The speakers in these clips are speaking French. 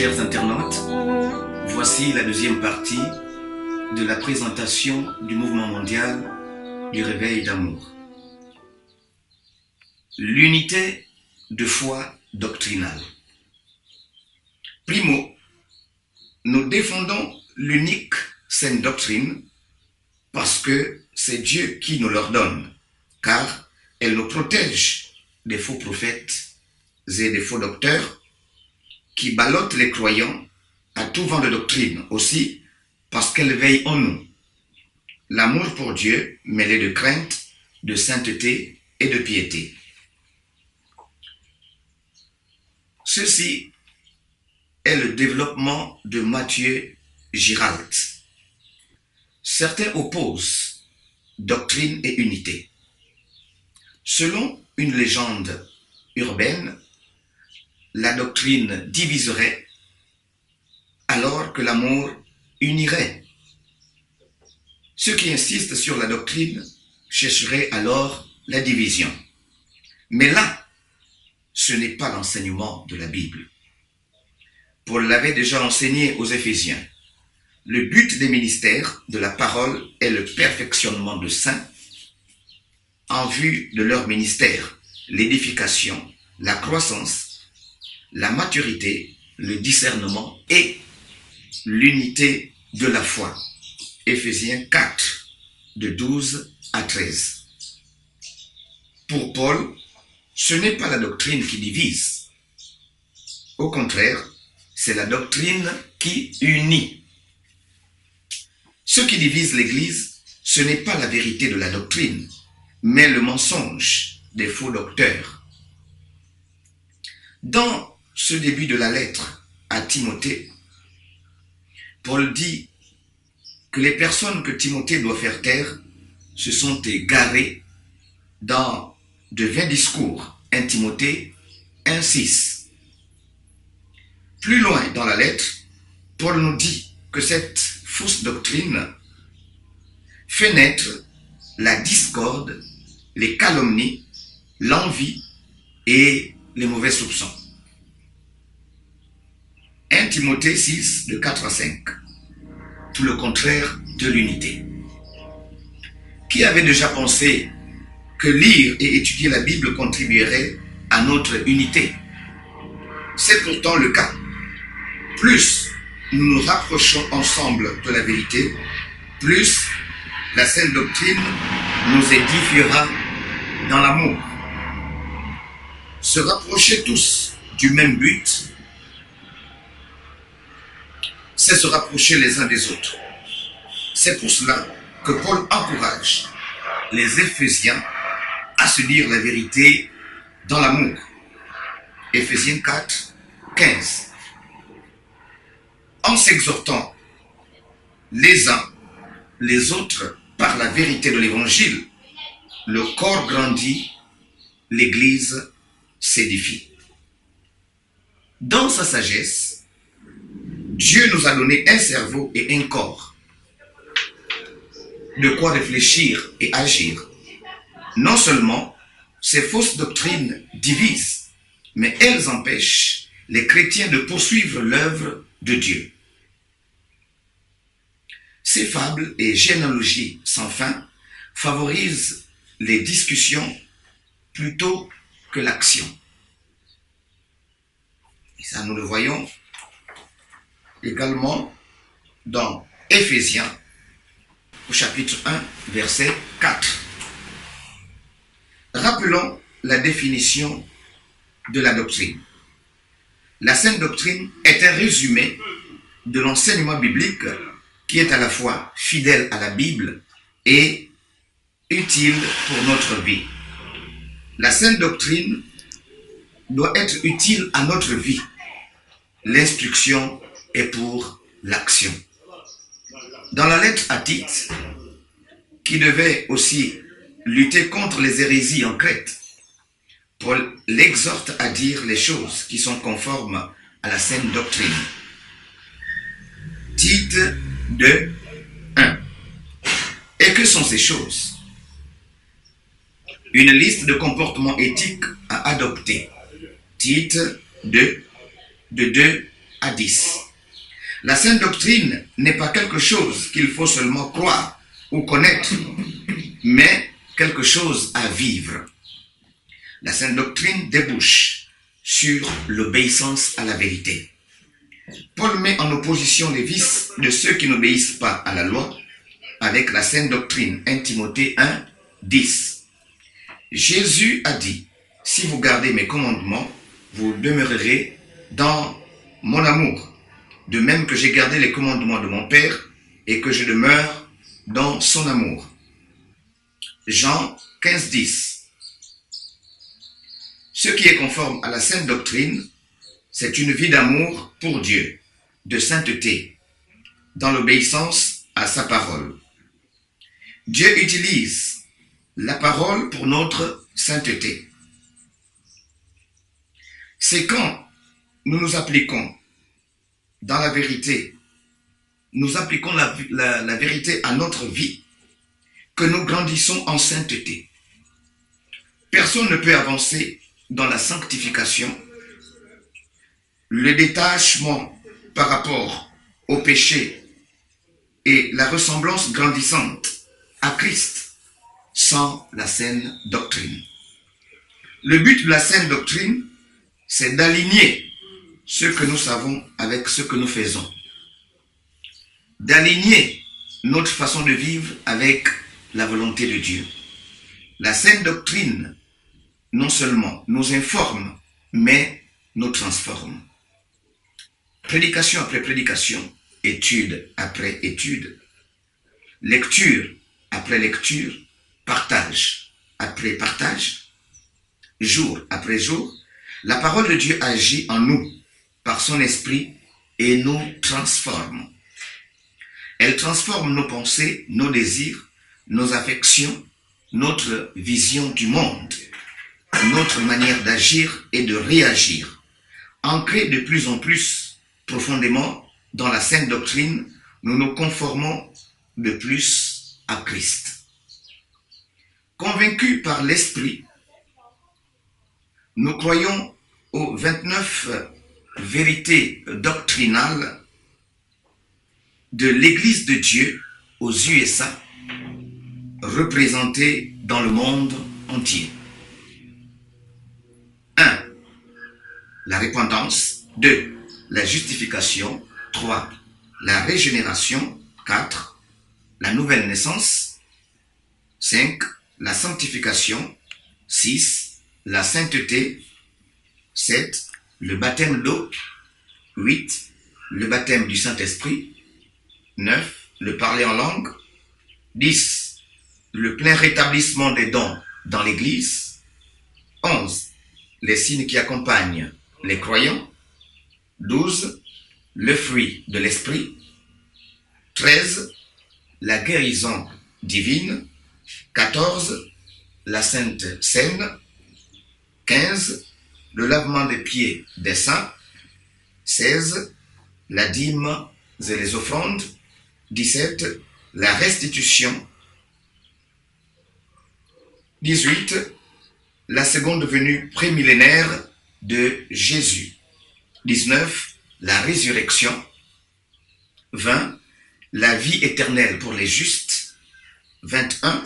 Chers internautes, voici la deuxième partie de la présentation du mouvement mondial du réveil d'amour. L'unité de foi doctrinale. Primo, nous défendons l'unique saine doctrine parce que c'est Dieu qui nous l'ordonne, car elle nous protège des faux prophètes et des faux docteurs qui ballottent les croyants à tout vent de doctrine, aussi parce qu'elle veille en nous l'amour pour Dieu mêlé de crainte, de sainteté et de piété. Ceci est le développement de Mathieu Giralt. Certains opposent doctrine et unité. Selon une légende urbaine, la doctrine diviserait alors que l'amour unirait. Ceux qui insistent sur la doctrine chercheraient alors la division. Mais là, ce n'est pas l'enseignement de la Bible. Paul l'avait déjà enseigné aux Éphésiens. Le but des ministères de la parole est le perfectionnement de saints en vue de leur ministère, l'édification, la croissance, la maturité, le discernement et l'unité de la foi. Éphésiens 4, de 12 à 13. Pour Paul, ce n'est pas la doctrine qui divise. Au contraire, c'est la doctrine qui unit. Ce qui divise l'Église, ce n'est pas la vérité de la doctrine, mais le mensonge des faux docteurs. Dans ce début de la lettre à Timothée, Paul dit que les personnes que Timothée doit faire taire se sont égarées dans de vains discours. 1 Timothée 1,6. Plus loin dans la lettre, Paul nous dit que cette fausse doctrine fait naître la discorde, les calomnies, l'envie et les mauvais soupçons. 1 Timothée 6, de 4 à 5. Tout le contraire de l'unité. Qui avait déjà pensé que lire et étudier la Bible contribuerait à notre unité? C'est pourtant le cas. Plus nous nous rapprochons ensemble de la vérité, plus la saine doctrine nous édifiera dans l'amour. Se rapprocher tous du même but, c'est se rapprocher les uns des autres. C'est pour cela que Paul encourage les Éphésiens à se dire la vérité dans l'amour. Éphésiens 4, 15. En s'exhortant les uns les autres par la vérité de l'Évangile, le corps grandit, l'Église s'édifie. Dans sa sagesse, Dieu nous a donné un cerveau et un corps, de quoi réfléchir et agir. Non seulement ces fausses doctrines divisent, mais elles empêchent les chrétiens de poursuivre l'œuvre de Dieu. Ces fables et généalogies sans fin favorisent les discussions plutôt que l'action. Et ça, nous le voyons également dans Éphésiens, au chapitre 1, verset 4. Rappelons la définition de la doctrine. La saine doctrine est un résumé de l'enseignement biblique qui est à la fois fidèle à la Bible et utile pour notre vie. La saine doctrine doit être utile à notre vie. L'instruction est pour l'action. Dans la lettre à Tite, qui devait aussi lutter contre les hérésies en Crète, Paul l'exhorte à dire les choses qui sont conformes à la saine doctrine. Tite 2, 1. Et que sont ces choses? Une liste de comportements éthiques à adopter. Tite 2, de 2 à 10. La sainte doctrine n'est pas quelque chose qu'il faut seulement croire ou connaître, mais quelque chose à vivre. La sainte doctrine débouche sur l'obéissance à la vérité. Paul met en opposition les vices de ceux qui n'obéissent pas à la loi avec la sainte doctrine. 1 Timothée 1, 10. Jésus a dit, « Si vous gardez mes commandements, vous demeurerez dans mon amour, de même que j'ai gardé les commandements de mon Père et que je demeure dans son amour. » Jean 15, 10. Ce qui est conforme à la sainte doctrine, c'est une vie d'amour pour Dieu, de sainteté, dans l'obéissance à sa parole. Dieu utilise la parole pour notre sainteté. C'est quand nous nous appliquons dans la vérité, nous appliquons la vérité à notre vie, que nous grandissons en sainteté. Personne ne peut avancer dans la sanctification. Le détachement par rapport au péché et la ressemblance grandissante à Christ sans la saine doctrine. Le but de la saine doctrine, c'est d'aligner ce que nous savons avec ce que nous faisons. D'aligner notre façon de vivre avec la volonté de Dieu. La saine doctrine, non seulement nous informe, mais nous transforme. Prédication après prédication, étude après étude, lecture après lecture, partage après partage, jour après jour, la parole de Dieu agit en nous par son esprit et nous transforme. Elle transforme nos pensées, nos désirs, nos affections, notre vision du monde, notre manière d'agir et de réagir. Ancrés de plus en plus profondément dans la sainte doctrine, nous nous conformons de plus à Christ. Convaincus par l'Esprit, nous croyons aux 29 vérités doctrinales de l'Église de Dieu aux USA, représentée dans le monde entier. 1. La repentance. 2. La justification. 3. La régénération. 4. La nouvelle naissance. 5. La sanctification. 6. La sainteté. 7. Le baptême d'eau. 8. Le baptême du Saint-Esprit. 9. Le parler en langue. 10. Le plein rétablissement des dons dans l'Église. 11. Les signes qui accompagnent les croyants. 12. Le fruit de l'Esprit. 13. La guérison divine. 14. La Sainte Seine. 15. Le lavement des pieds des saints. 16. La dîme et les offrandes. 17. La restitution. 18. La seconde venue prémillénaire de Jésus. 19. La résurrection. 20. La vie éternelle pour les justes. 21.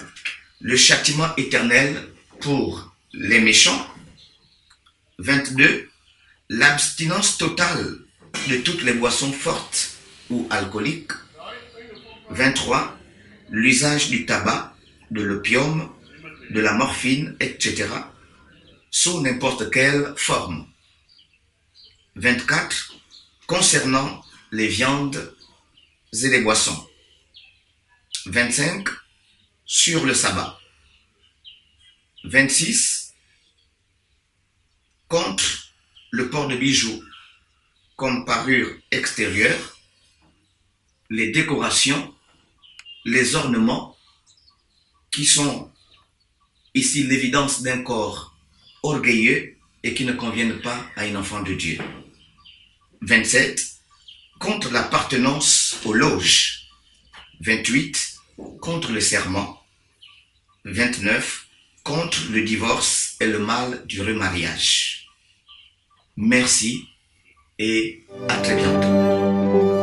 Le châtiment éternel pour les méchants. 22. L'abstinence totale de toutes les boissons fortes ou alcooliques. 23. L'usage du tabac, de l'opium, de la morphine, etc. sous n'importe quelle forme. 24. Concernant les viandes et les boissons. 25. Sur le sabbat. 26. Contre le port de bijoux comme parure extérieure, les décorations, les ornements qui sont ici l'évidence d'un corps orgueilleux et qui ne conviennent pas à un enfant de Dieu. 27. Contre l'appartenance aux loges. 28. Contre le serment. 29. Contre le divorce et le mal du remariage. Merci et à très bientôt.